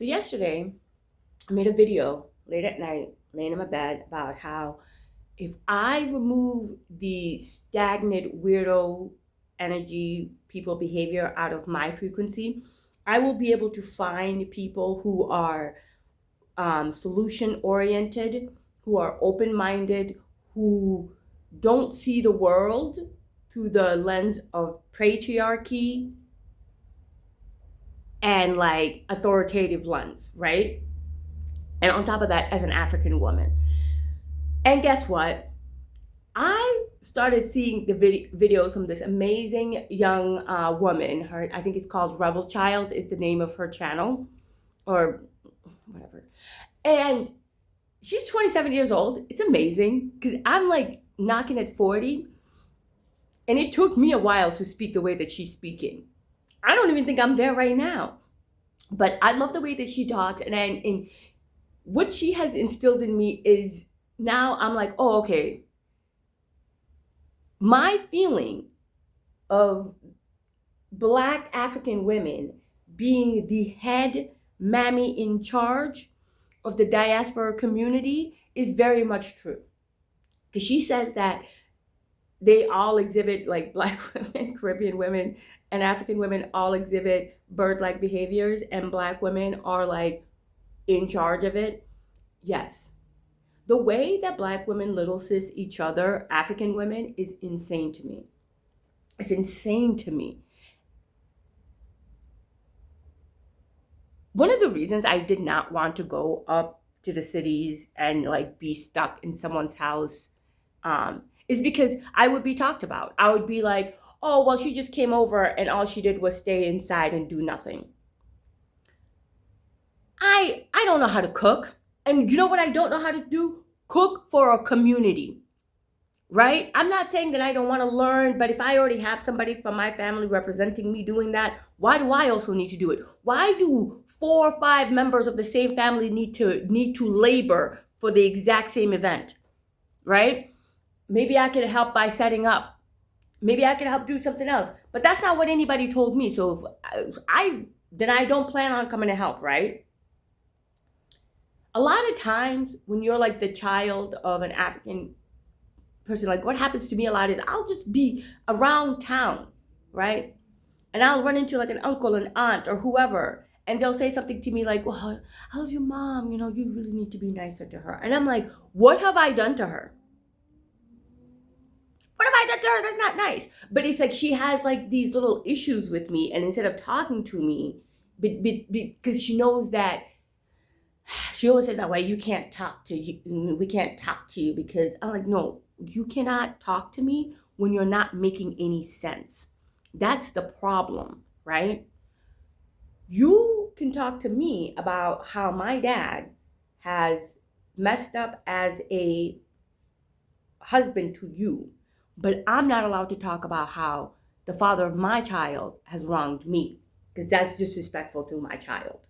So yesterday, I made a video late at night, laying in my bed, about how if I remove the stagnant weirdo energy, people behavior out of my frequency, I will be able to find people who are solution oriented, who are open minded, who don't see the world through the lens of patriarchy and like authoritative lens, right? And on top of that, as an African woman. And guess what? I started seeing the videos from this amazing young woman. Her, I think it's called Rebel Child, is the name of her channel, or whatever. And she's 27 years old. It's amazing because I'm like knocking at 40, and it took me a while to speak the way that she's speaking. I don't even think I'm there right now, but I love the way that she talks, and what she has instilled in me is now I'm like, oh, okay. My feeling of Black African women being the head mammy in charge of the diaspora community is very much true. Because she says that they all exhibit, like Black women, Caribbean women, and African women all exhibit bird-like behaviors, and Black women are like in charge of it. Yes. The way that Black women little sis each other, African women, is insane to me. It's insane to me. One of the reasons I did not want to go up to the cities and like be stuck in someone's house is because I would be talked about. I would be like, oh, well, she just came over and all she did was stay inside and do nothing. I don't know how to cook. And you know what I don't know how to do? Cook for a community, right? I'm not saying that I don't want to learn, but if I already have somebody from my family representing me doing that, why do I also need to do it? Why do 4 or 5 members of the same family need to labor for the exact same event, right? Maybe I could help by setting up. Maybe I could help do something else. But that's not what anybody told me. So then I don't plan on coming to help, right? A lot of times when you're like the child of an African person, like what happens to me a lot is I'll just be around town, right? And I'll run into like an uncle, an aunt, or whoever, and they'll say something to me like, well, how's your mom? You know, you really need to be nicer to her. And I'm like, what have I done to her? What have I done to her? That's not nice. But it's like she has like these little issues with me, and instead of talking to me, because she knows that, she always says that way, you can't talk to you, we can't talk to you, because I'm like, no, you cannot talk to me when you're not making any sense. That's the problem, right? You can talk to me about how my dad has messed up as a husband to you, but I'm not allowed to talk about how the father of my child has wronged me, because that's disrespectful to my child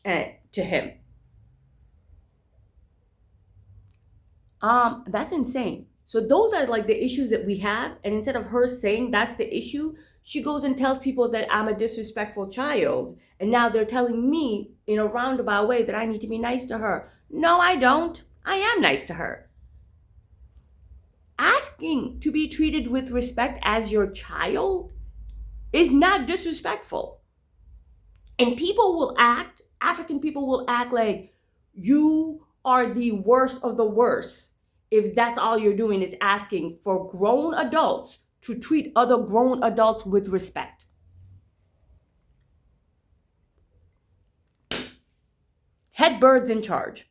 and to him. That's insane. So those are like the issues that we have. And instead of her saying that's the issue, she goes and tells people that I'm a disrespectful child. And now they're telling me in a roundabout way that I need to be nice to her. No, I don't. I am nice to her. Asking to be treated with respect as your child is not disrespectful. And African people will act like you are the worst of the worst if that's all you're doing is asking for grown adults to treat other grown adults with respect. Head birds in charge.